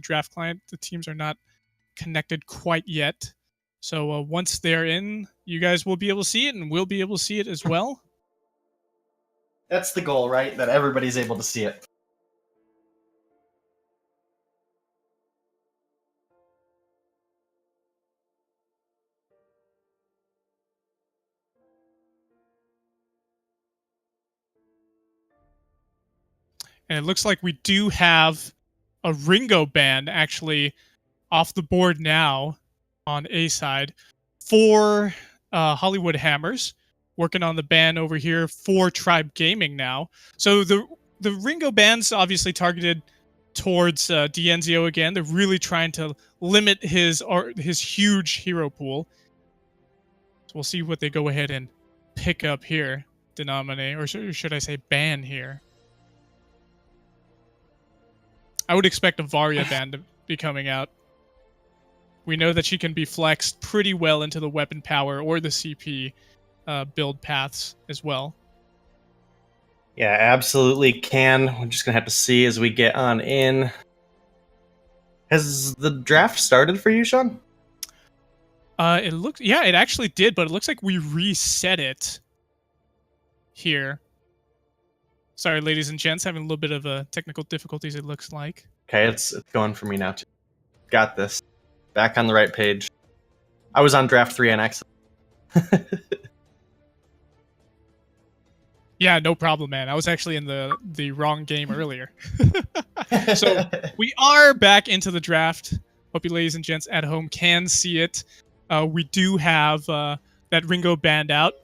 draft client. The teams are not connected quite yet. So once they're in, you guys will be able to see it, and we'll be able to see it as well. That's the goal, right? That everybody's able to see it. And it looks like we do have a Ringo ban actually off the board now on A side for Hollywood Hammers, working on the ban over here for Tribe Gaming now. So the Ringo ban's obviously targeted towards D'Enzio again. They're really trying to limit his huge hero pool. So we'll see what they go ahead and pick up here, denominate, or should I say ban here. I would expect a Varia ban to be coming out. We know that she can be flexed pretty well into the weapon power or the CP build paths as well. Yeah, absolutely can. We're just going to have to see as we get on in. Has the draft started for you, Sean? It actually did, but it looks like we reset it here. Sorry, ladies and gents, having a little bit of technical difficulties, it looks like. Okay, it's going for me now, too. Got this. Back on the right page. I was on draft 3 on accident. Yeah, no problem, man. I was actually in the wrong game earlier. So we are back into the draft. Hope you ladies and gents at home can see it. We do have that Ringo banned out.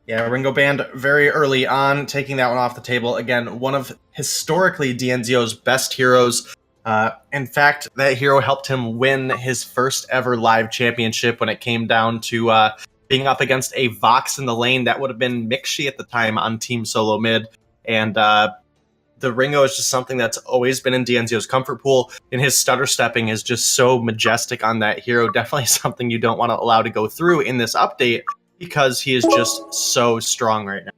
Yeah, Ringo banned very early on, taking that one off the table. Again, one of historically D'Enzio's best heroes. In fact, that hero helped him win his first ever live championship when it came down to being up against a Vox in the lane. That would have been Mixi at the time on Team Solo Mid. And the Ringo is just something that's always been in D'Enzio's comfort pool, and his stutter stepping is just so majestic on that hero. Definitely something you don't want to allow to go through in this update, because he is just so strong right now.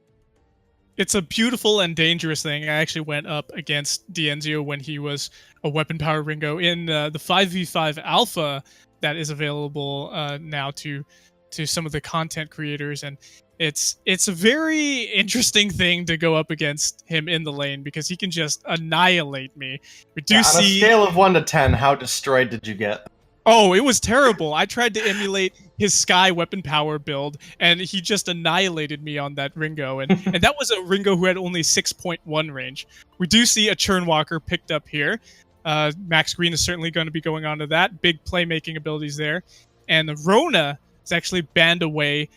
It's a beautiful and dangerous thing. I actually went up against D'Enzio when he was a weapon power Ringo in the 5v5 alpha that is available now to some of the content creators, and it's a very interesting thing to go up against him in the lane, because he can just annihilate me. We do see, on a scale of 1 to 10, how destroyed did you get? Oh, it was terrible. I tried to emulate his Sky weapon power build, and he just annihilated me on that Ringo. And that was a Ringo who had only 6.1 range. We do see a Churnwalker picked up here. Max Green is certainly going to be going on to that. Big playmaking abilities there. And the Rona is actually banned away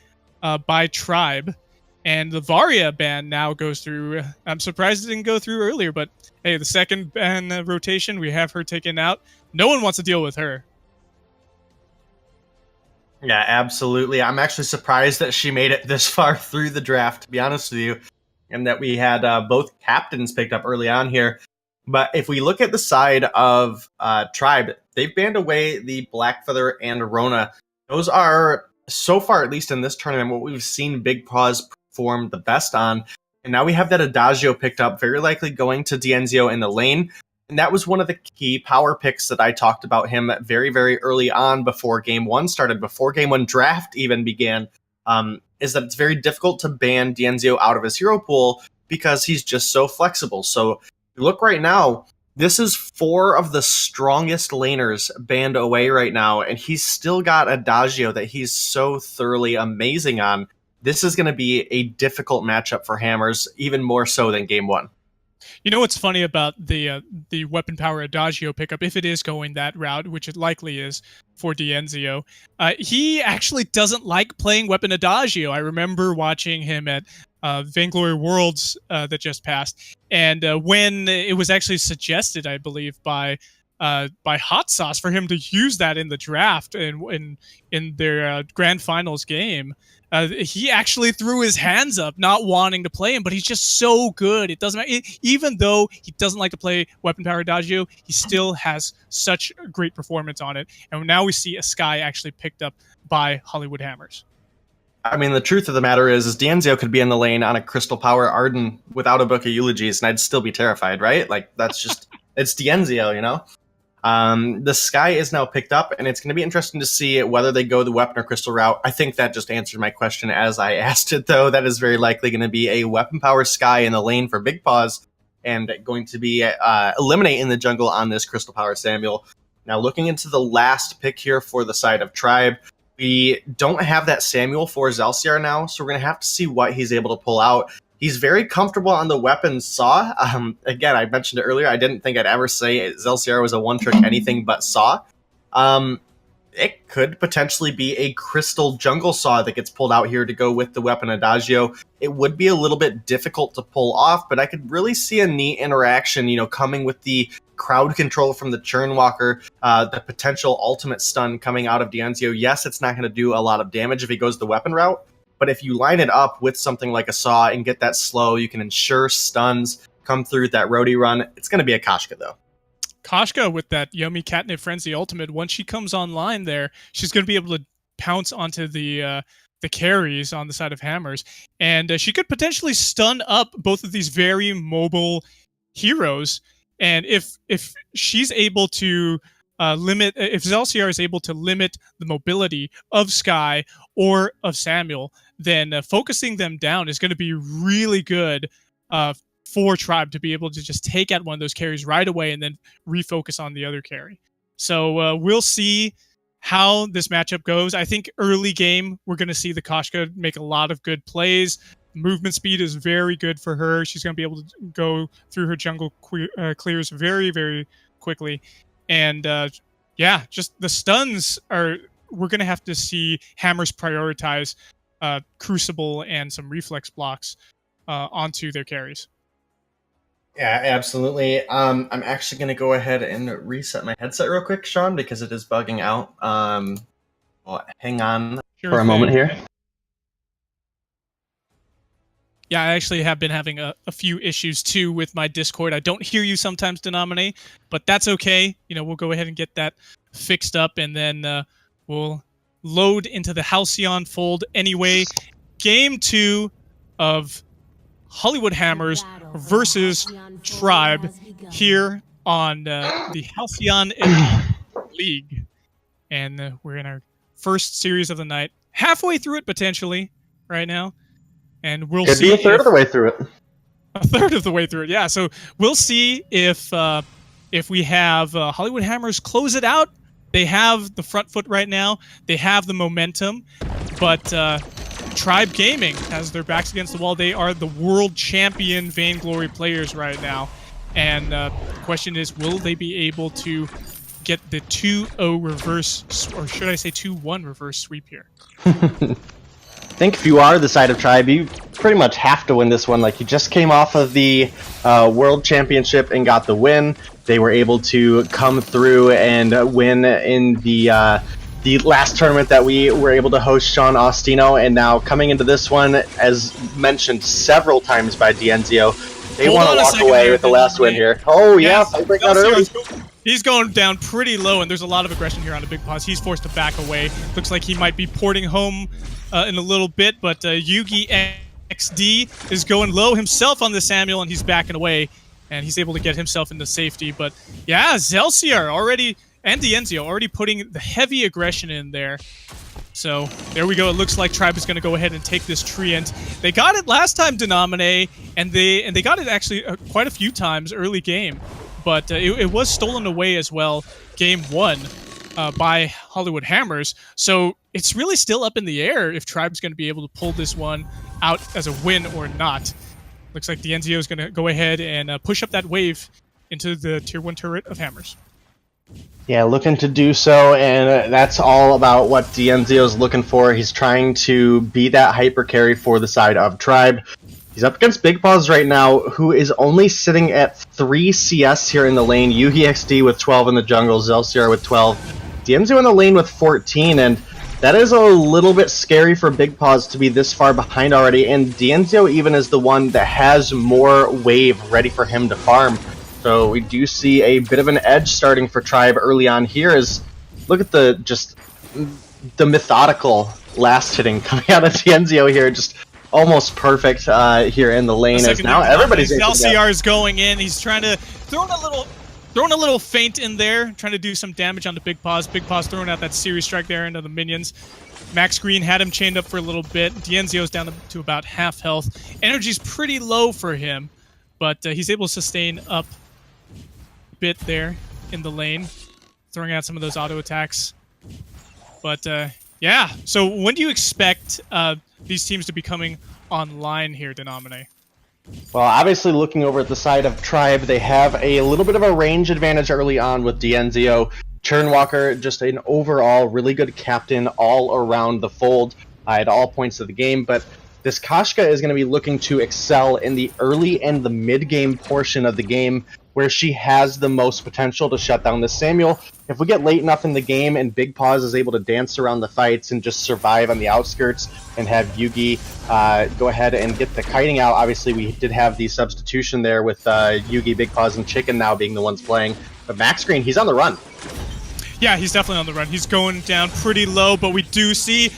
by Tribe. And the Varia ban now goes through. I'm surprised it didn't go through earlier, but hey, the second ban rotation, we have her taken out. No one wants to deal with her. Yeah, absolutely. I'm actually surprised that she made it this far through the draft, to be honest with you, and that we had both captains picked up early on here. But if we look at the side of Tribe, they've banned away the Blackfeather and Rona. Those are, so far, at least in this tournament, what we've seen Big Paws perform the best on. And now we have that Adagio picked up, very likely going to D'Enzio in the lane. And that was one of the key power picks that I talked about him very, very early on before Game 1 started, before Game 1 draft even began, is that it's very difficult to ban D'Enzio out of his hero pool because he's just so flexible. So look right now, this is 4 of the strongest laners banned away right now, and he's still got Adagio that he's so thoroughly amazing on. This is going to be a difficult matchup for Hammers, even more so than Game 1. You know what's funny about the weapon power Adagio pickup, if it is going that route, which it likely is for D'Enzio, he actually doesn't like playing weapon Adagio. I remember watching him at Vainglory Worlds that just passed, and when it was actually suggested, I believe, by Hot Sauce for him to use that in the draft and in their grand finals game, he actually threw his hands up, not wanting to play him, but he's just so good. It doesn't matter. Even though he doesn't like to play weapon power Adagio, he still has such a great performance on it. And now we see a Sky actually picked up by Hollywood Hammers. I mean, the truth of the matter is D'Enzio could be in the lane on a Crystal Power Arden without a book of eulogies, and I'd still be terrified, right? Like, that's just It's Dienzio, you know? The Sky is now picked up, and it's going to be interesting to see whether they go the weapon or crystal route. I think that just answered my question as I asked it, though. That is very likely going to be a weapon power Sky in the lane for Big Paws, and going to be eliminating the jungle on this crystal power Samuel. Now, looking into the last pick here for the side of Tribe, we don't have that Samuel for Zelciar now, so we're going to have to see what he's able to pull out. He's very comfortable on the weapon Saw. Again, I mentioned it earlier. I didn't think I'd ever say Zelciar was a one-trick anything but Saw. It could potentially be a Crystal Jungle Saw that gets pulled out here to go with the weapon Adagio. It would be a little bit difficult to pull off, but I could really see a neat interaction, you know, coming with the crowd control from the Churnwalker, the potential ultimate stun coming out of Dienzio. Yes, it's not going to do a lot of damage if he goes the weapon route, but if you line it up with something like a Saw and get that slow, you can ensure stuns come through that roadie run. It's going to be a Koshka, though. Koshka with that Yummy Catnip Frenzy ultimate, once she comes online there, she's going to be able to pounce onto the carries on the side of Hammers, and she could potentially stun up both of these very mobile heroes. And if she's able to if Zelciar is able to limit the mobility of Sky or of Samuel, then focusing them down is going to be really good for Tribe to be able to just take out one of those carries right away and then refocus on the other carry. So we'll see how this matchup goes. I think early game, we're going to see the Koshka make a lot of good plays. Movement speed is very good for her. She's going to be able to go through her jungle clears very, very quickly. And yeah, just the stuns are... We're going to have to see Hammers prioritize Crucible and some reflex blocks onto their carries. Yeah, absolutely. I'm actually going to go ahead and reset my headset real quick, Sean, because it is bugging out. Well, hang on for a moment here. Yeah, I actually have been having a few issues too with my Discord. I don't hear you sometimes, Denominate, but that's okay. You know, we'll go ahead and get that fixed up, and then we'll load into the Halcyon fold anyway. Game 2 of Hollywood Hammers versus Tribe here on the Halcyon League. And we're in our first series of the night. Halfway through it, potentially, right now. And we'll see. Could be a third of the way through it. A third of the way through it, yeah. So we'll see if we have Hollywood Hammers close it out. They have the front foot right now. They have the momentum. But Tribe Gaming has their backs against the wall. They are the world champion Vainglory players right now. And the question is, will they be able to get the 2-0 reverse, or should I say 2-1 reverse sweep here? I think if you are the side of Tribe, you pretty much have to win this one. Like, you just came off of the World Championship and got the win. They were able to come through and win in the last tournament that we were able to host, Sean Austino, and now coming into this one, as mentioned several times by Dienzio, they want to walk away with the last win here. Oh yeah, they break out early. He's going down pretty low, and there's a lot of aggression here on the Big Paws. He's forced to back away. Looks like he might be porting home in a little bit, but Yugi XD is going low himself on the Samuel, and he's backing away, and he's able to get himself into safety. But yeah, Zelciar already, and Dienzio already putting the heavy aggression in there. So there we go. It looks like Tribe is going to go ahead and take this Treant. They got it last time, Denomine, and they got it actually quite a few times early game. But it was stolen away as well, game 1, by Hollywood Hammers. So it's really still up in the air if Tribe's going to be able to pull this one out as a win or not. Looks like Dienzio is going to go ahead and push up that wave into the Tier 1 turret of Hammers. Yeah, looking to do so, and that's all about what Dienzio's looking for. He's trying to be that hyper carry for the side of Tribe. He's up against Big Paws right now, who is only sitting at 3 CS here in the lane. Yugi XD with 12 in the jungle, Zelciar with 12. Dienzio in the lane with 14, and that is a little bit scary for Big Paws to be this far behind already, and Dienzio even is the one that has more wave ready for him to farm. So we do see a bit of an edge starting for Tribe early on here. As look at the methodical last hitting coming out of Dienzio here, just almost perfect here in the lane. As now everybody's Zelciar is going in. He's trying to throw in a little throwing a little feint in there, trying to do some damage on the Big Paws. Big Paws throwing out that series strike there into the minions. Max Green had him chained up for a little bit. Dienzio's down to about half health. Energy's pretty low for him, but he's able to sustain up a bit there in the lane, throwing out some of those auto attacks. But yeah, so when do you expect these teams to be coming online here, Denomine? Well, obviously looking over at the side of Tribe, they have a little bit of a range advantage early on with Dienzio. Churnwalker, just an overall really good captain all around the fold at all points of the game, but this Kashka is going to be looking to excel in the early and the mid-game portion of the game, where she has the most potential to shut down this Samuel. If we get late enough in the game and Big Paws is able to dance around the fights and just survive on the outskirts and have Yugi go ahead and get the kiting out, obviously we did have the substitution there with Yugi, Big Paws, and Chicken now being the ones playing. But Max Green, he's on the run. Yeah, he's definitely on the run. He's going down pretty low, but we do see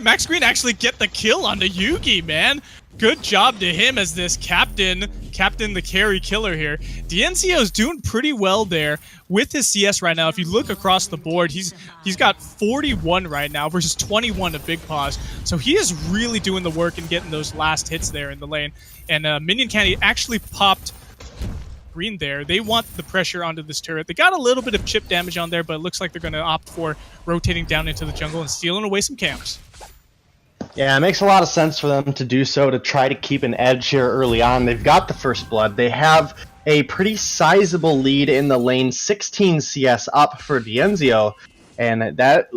Max Green actually get the kill onto Yugi, man. Good job to him as this captain the carry killer here. Dienzio's doing pretty well there with his CS right now. If you look across the board, he's got 41 right now versus 21 to Big Paws. So he is really doing the work and getting those last hits there in the lane. And Minion Candy actually popped Green there. They want the pressure onto this turret. They got a little bit of chip damage on there, but it looks like they're going to opt for rotating down into the jungle and stealing away some camps. Yeah, it makes a lot of sense for them to do so, to try to keep an edge here early on. They've got the first blood. They have a pretty sizable lead in the lane, 16 CS up for Dienzio. And that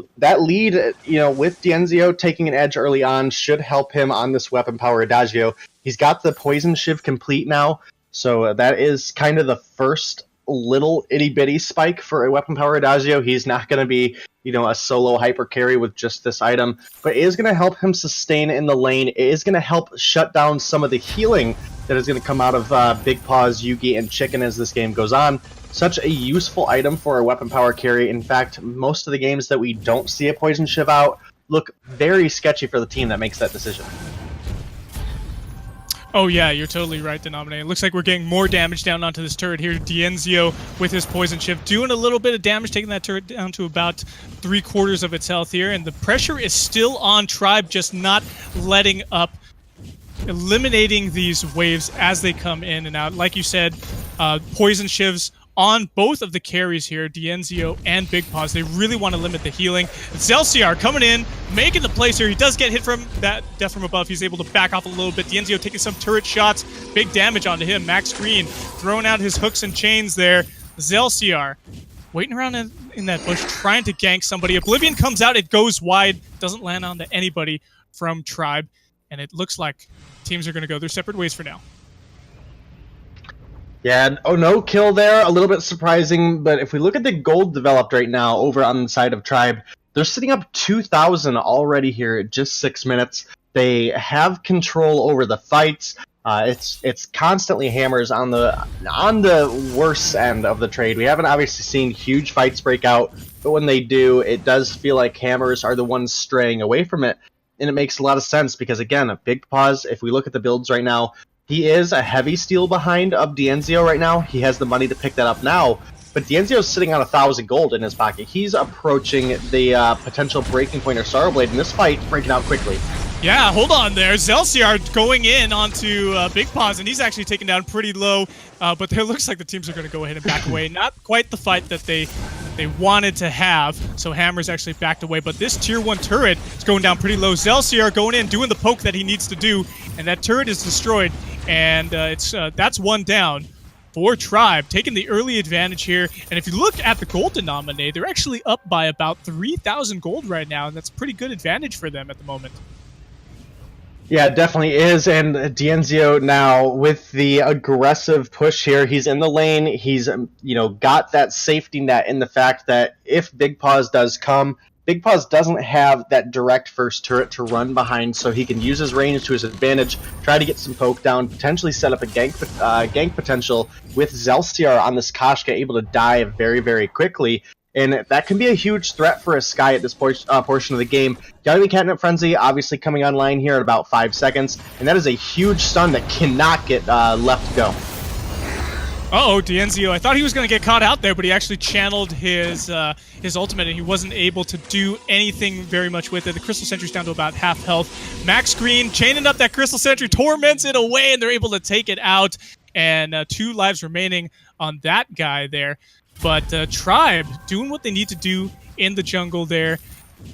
lead, with Dienzio taking an edge early on, should help him on this weapon power Adagio. He's got the Poison Shiv complete now, so that is kind of the first little itty-bitty spike for a weapon power Adagio. He's not going to be, a solo hyper carry with just this item, but it is going to help him sustain in the lane. It is going to help shut down some of the healing that is going to come out of Big Paws, Yugi, and Chicken as this game goes on. Such a useful item for a weapon power carry. In fact, most of the games that we don't see a Poison Shiv out look very sketchy for the team that makes that decision. Oh yeah, you're totally right, Denominator. It looks like we're getting more damage down onto this turret here. Dienzio with his Poison Shiv doing a little bit of damage, taking that turret down to about 3/4 of its health here. And the pressure is still on Tribe, just not letting up, eliminating these waves as they come in and out. Like you said, Poison Shivs on both of the carries here, Dienzio and Big Paws. They really want to limit the healing. Zelciar coming in, making the plays here. He does get hit from that death from above. He's able to back off a little bit. Dienzio taking some turret shots. Big damage onto him. Max Green throwing out his hooks and chains there. Zelciar waiting around in that bush, trying to gank somebody. Oblivion comes out. It goes wide. Doesn't land onto anybody from Tribe. And it looks like teams are going to go their separate ways for now. Yeah, no kill there. A little bit surprising, but if we look at the gold developed right now over on the side of Tribe, they're sitting up 2,000 already here at just 6 minutes. They have control over the fights. It's constantly hammers on the worst end of the trade. We haven't obviously seen huge fights break out, but when they do, it does feel like hammers are the ones straying away from it. And it makes a lot of sense because, again, a Big Paws, if we look at the builds right now, he is a heavy steal behind of Dienzio right now. He has the money to pick that up now, but Dienzio's sitting on 1,000 gold in his pocket. He's approaching the potential breaking point or Sorrow Blade in this fight, breaking out quickly. Yeah, hold on there. Zelciar going in onto Big Paws, and he's actually taken down pretty low, but it looks like the teams are going to go ahead and back away. Not quite the fight that they wanted to have, so Hammer's actually backed away, but this tier 1 turret is going down pretty low. Zelciar going in, doing the poke that he needs to do, and that turret is destroyed, and that's one down for Tribe, taking the early advantage here. And if you look at the gold denominator, they're actually up by about 3,000 gold right now, and that's a pretty good advantage for them at the moment. Yeah, it definitely is, and Dienzio now with the aggressive push here, he's in the lane, he's got that safety net in the fact that if Big Paws does come, Big Paws doesn't have that direct first turret to run behind, so he can use his range to his advantage, try to get some poke down, potentially set up a gank potential with Zelciar on this Kashka, able to die very, very quickly. And that can be a huge threat for a Sky at this portion of the game. Young Catnip Frenzy obviously coming online here at about 5 seconds, and that is a huge stun that cannot get left to go. Uh-oh, D'Enzio. I thought he was going to get caught out there, but he actually channeled his ultimate, and he wasn't able to do anything very much with it. The Crystal Sentry's down to about half health. Max Green chaining up that Crystal Sentry, torments it away, and they're able to take it out. And 2 lives remaining on that guy there. But Tribe doing what they need to do in the jungle there.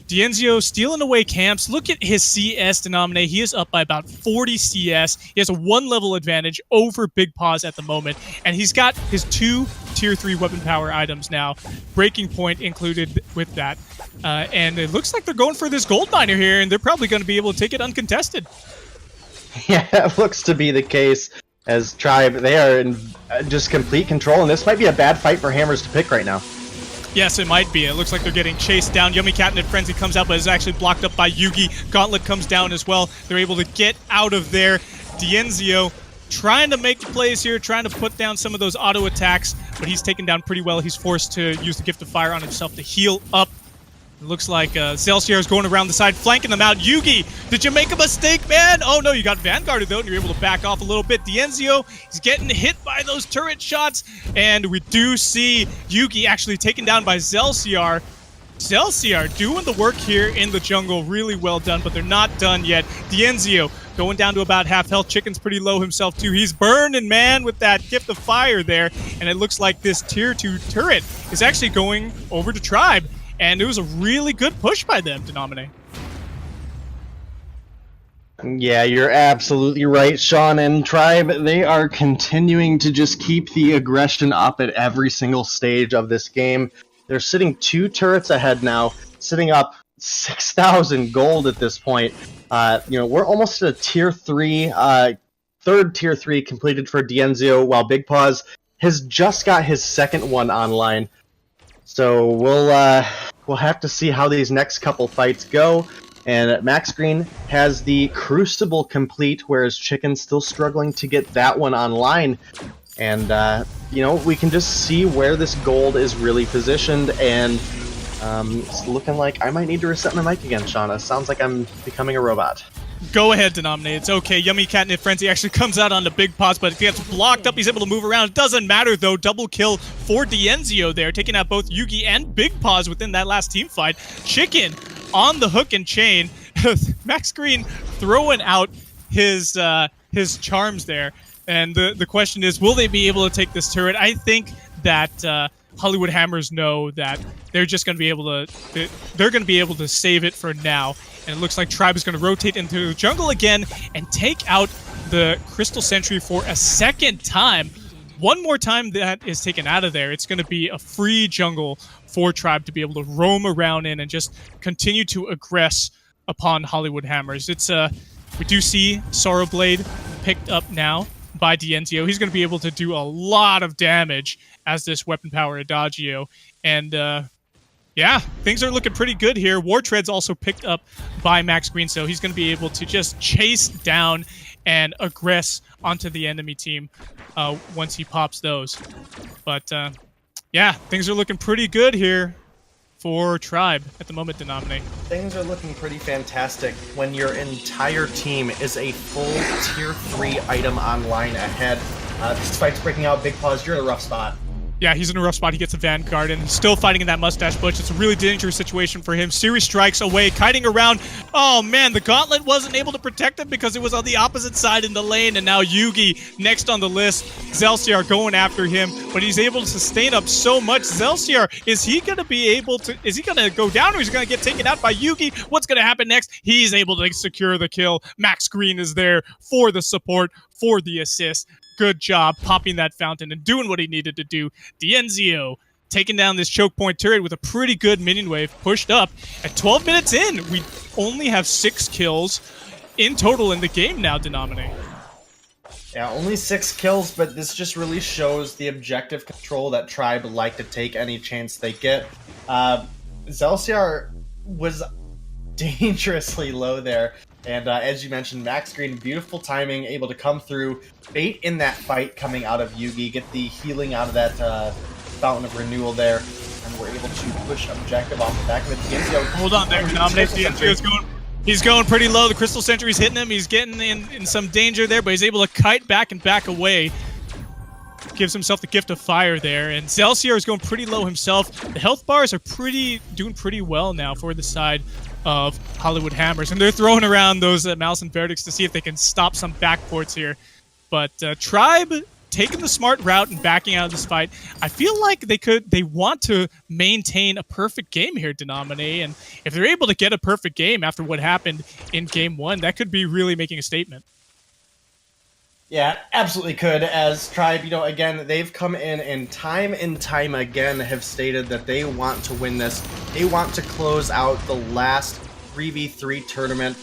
D'Enzio stealing away camps. Look at his CS denominator. He is up by about 40 CS. He has a 1 level advantage over Big Paws at the moment. And he's got his 2 tier 3 weapon power items now. Breaking Point included with that. And it looks like they're going for this gold miner here, and they're probably going to be able to take it uncontested. Yeah, it looks to be the case. As Tribe, they are in just complete control, and this might be a bad fight for Hammers to pick right now. Yes, it might be. It looks like they're getting chased down. Yummy Catnip Frenzy comes out, but is actually blocked up by Yugi. Gauntlet comes down as well. They're able to get out of there. D'Enzio trying to make the plays here, trying to put down some of those auto attacks, but he's taken down pretty well. He's forced to use the Gift of Fire on himself to heal up. It looks like Zelsiar is going around the side, flanking them out. Yugi, did you make a mistake, man? Oh no, you got Vanguarded though, and you're able to back off a little bit. D'Enzio, he's getting hit by those turret shots, and we do see Yugi actually taken down by Zelsiar. Zelsiar doing the work here in the jungle, really well done, but they're not done yet. D'Enzio going down to about half health. Chicken's pretty low himself too. He's burning, man, with that Gift of Fire there, and it looks like this tier 2 turret is actually going over to Tribe. And it was a really good push by them, Denominate. Yeah, you're absolutely right, Sean. And Tribe, they are continuing to just keep the aggression up at every single stage of this game. They're sitting 2 turrets ahead now, sitting up 6,000 gold at this point. We're almost at a tier 3, third tier 3 completed for D'Enzio, while Big Paws has just got his second one online. So we'll have to see how these next couple fights go. And Max Green has the Crucible complete, whereas Chicken's still struggling to get that one online. And we can just see where this gold is really positioned. And it's looking like I might need to reset my mic again, Shauna. Sounds like I'm becoming a robot. Go ahead, Denominate. It's okay. Yummy Catnip Frenzy actually comes out on the Big Paws, but he gets blocked up. He's able to move around. It doesn't matter, though. Double kill for D'Enzio there, taking out both Yugi and Big Paws within that last team fight. Chicken on the hook and chain. Max Green throwing out his charms there. And the question is, will they be able to take this turret? I think that Hollywood Hammers know that they're just going to be able to they're going to be able to save it for now. And it looks like Tribe is going to rotate into the jungle again and take out the Crystal Sentry for a second time. One more time that is taken out of there, it's going to be a free jungle for Tribe to be able to roam around in and just continue to aggress upon Hollywood Hammers. We do see Sorrow Blade picked up now by D'Enzio. He's going to be able to do a lot of damage as this weapon power Adagio. And yeah, things are looking pretty good here. War Tread's also picked up by Max Green, so he's going to be able to just chase down and aggress onto the enemy team once he pops those. But yeah, things are looking pretty good here for Tribe at the moment, Denominate. Things are looking pretty fantastic when your entire team is a full tier 3 item online ahead. This fight's breaking out. Big Paws, you're in a rough spot. Yeah, he's in a rough spot. He gets a Vanguard, and he's still fighting in that mustache bush. It's a really dangerous situation for him. Series strikes away, kiting around. Oh, man, the Gauntlet wasn't able to protect him because it was on the opposite side in the lane, and now Yugi next on the list. Zelsiar going after him, but he's able to sustain up so much. Zelsiar, is he going to go down, or is he going to get taken out by Yugi? What's going to happen next? He's able to secure the kill. Max Green is there for the support, for the assist. Good job popping that fountain and doing what he needed to do. D'Enzio taking down this choke point turret with a pretty good minion wave, pushed up. At 12 minutes in, we only have 6 kills in total in the game now, Denominate. Yeah, only 6 kills, but this just really shows the objective control that Tribe like to take any chance they get. Zelsiar was dangerously low there. And as you mentioned, Max Green, beautiful timing, able to come through, bait in that fight coming out of Yugi, get the healing out of that Fountain of Renewal there, and we're able to push objective off the back of it. D'Enzio, hold on there, Dominate. He's going pretty low. The Crystal Sentry's hitting him. He's getting in some danger there, but he's able to kite back and back away. gives himself the gift of fire there, and Zelsior is going pretty low himself. The health bars are doing pretty well now for the side of Hollywood Hammers, and they're throwing around those Malice and Verdicts to see if they can stop some backports here. But Tribe taking the smart route and backing out of this fight. I feel like they want to maintain a perfect game here, Denomine, and if they're able to get a perfect game after what happened in game 1, that could be really making a statement. Yeah, absolutely could. As Tribe, again, they've come in and time again have stated that they want to win this. They want to close out the last 3v3 tournament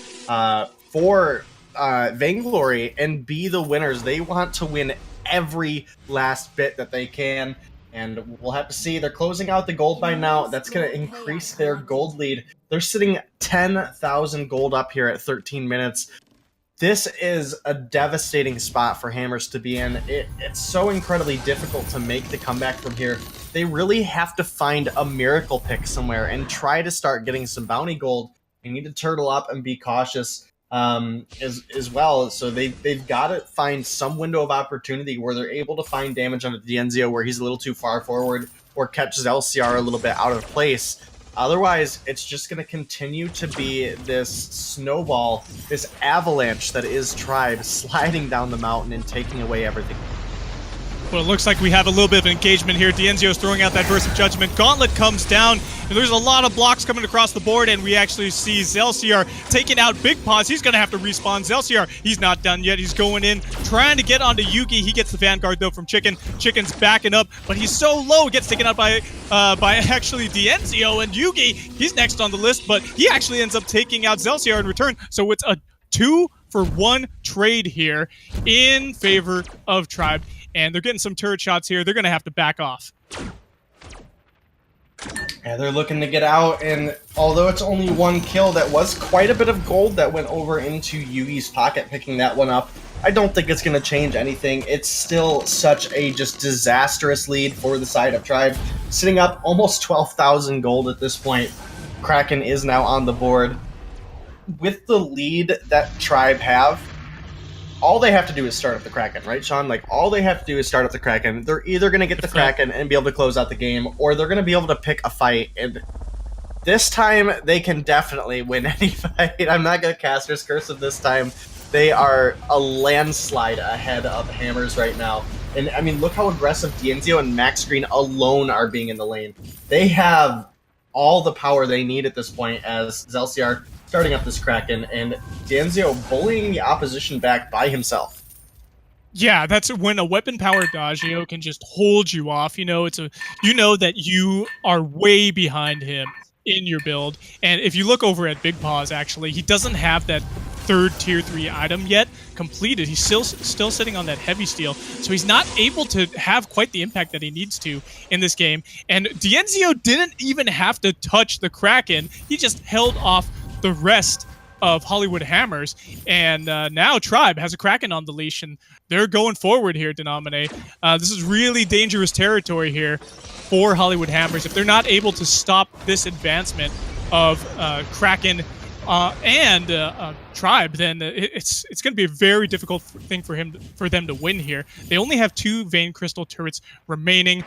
for Vainglory and be the winners. They want to win every last bit that they can, and we'll have to see. They're closing out the gold by now. That's going to increase their gold lead. They're sitting 10,000 gold up here at 13 minutes. This is a devastating spot for Hammers to be in. It's so incredibly difficult to make the comeback from here. They really have to find a miracle pick somewhere and try to start getting some bounty gold. They need to turtle up and be cautious as well. So they've got to find some window of opportunity where they're able to find damage on Dienzio where he's a little too far forward, or catches LCR a little bit out of place. Otherwise, it's just going to continue to be this snowball, this avalanche that is Tribe sliding down the mountain and taking away everything. Well, it looks like we have a little bit of engagement here. Dienzio's throwing out that Burst of Judgment. Gauntlet comes down, and there's a lot of blocks coming across the board, and we actually see Zelsior taking out Big Paws. He's going to have to respawn. Zelsior, he's not done yet. He's going in, trying to get onto Yugi. He gets the Vanguard, though, from Chicken. Chicken's backing up, but he's so low, gets taken out by actually Dienzio, and Yugi, he's next on the list, but he actually ends up taking out Zelsior in return, so it's a 2-for-1 trade here in favor of Tribe. And they're getting some turret shots here. They're going to have to back off. Yeah, they're looking to get out, and although it's only 1 kill, that was quite a bit of gold that went over into Yugi's pocket, picking that one up. I don't think it's going to change anything. It's still such a just disastrous lead for the side of Tribe, sitting up almost 12,000 gold at this point. Kraken is now on the board. With the lead that Tribe have, all they have to do is start up the Kraken, right, Sean? Like, all they have to do is start up the Kraken. They're either going to get the Kraken and be able to close out the game, or they're going to be able to pick a fight. And this time, they can definitely win any fight. I'm not going to Caster's Cursive this time. They are a landslide ahead of Hammers right now. And, I mean, look how aggressive Dienzio and Max Green alone are being in the lane. They have all the power they need at this point as Zelsior starting up this Kraken, and Dienzio bullying the opposition back by himself. Yeah, that's when a weapon powered Adagio can just hold you off. You know that you are way behind him in your build. And if you look over at Big Paws, actually, he doesn't have that third tier 3 item yet completed. He's still sitting on that heavy steel, so he's not able to have quite the impact that he needs to in this game. And Dienzio didn't even have to touch the Kraken. He just held off the rest of Hollywood Hammers, and now Tribe has a Kraken on the leash, and they're going forward here, Denomine. This is really dangerous territory here for Hollywood Hammers. If they're not able to stop this advancement of Kraken and Tribe, then it's going to be a very difficult thing for them to win here. They only have 2 Vein Crystal turrets remaining.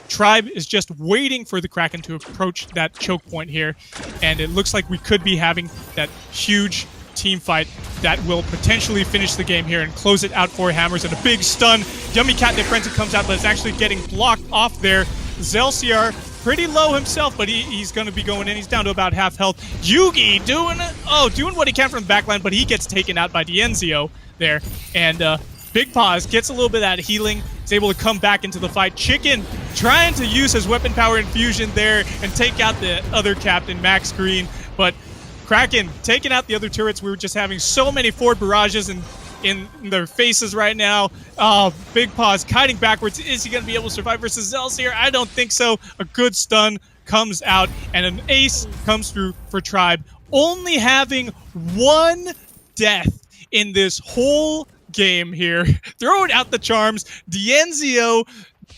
Tribe is just waiting for the Kraken to approach that choke point here, and it looks like we could be having that huge team fight that will potentially finish the game here and close it out for Hammers. And a big stun. Yummy Catnip Frenzy comes out, but it's actually getting blocked off there. Zelsior pretty low himself, but he's going to be going in. He's down to about half health. Yugi doing what he can from the backline, but he gets taken out by Dienzio there. And Big Paws gets a little bit of that healing. He's able to come back into the fight. Chicken trying to use his weapon power infusion there and take out the other captain, Max Green. But Kraken taking out the other turrets. We were just having so many forward barrages in their faces right now. Oh, Big Paws kiting backwards. Is he going to be able to survive versus Zelsior? I don't think so. A good stun comes out, and an ace comes through for Tribe. Only having 1 death in this whole game here. Throwing out the charms. Dienzio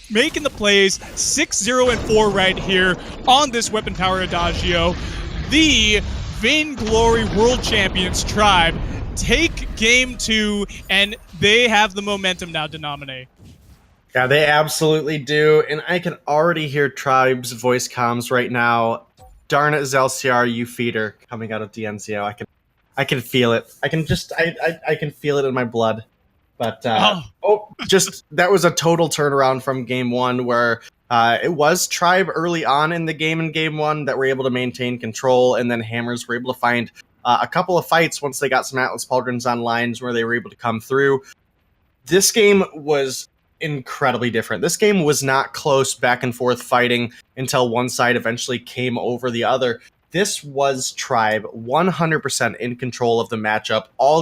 making the plays. 6-0 and 4 right here on this weapon power Adagio. The Vainglory World Champions Tribe take game 2, and they have the momentum now, Denomine. Yeah, they absolutely do. And I can already hear Tribe's voice comms right now. Darn it, Zelciar, you feeder coming out of DNZO. I can feel it. I can feel it in my blood. But just that was a total turnaround from game one, where it was Tribe early on in the game in game one that were able to maintain control, and then Hammers were able to find a couple of fights once they got some Atlas Pauldrons on lines where they were able to come through. This game was incredibly different. This game was not close back and forth fighting until one side eventually came over the other. This was Tribe 100% in control of the matchup all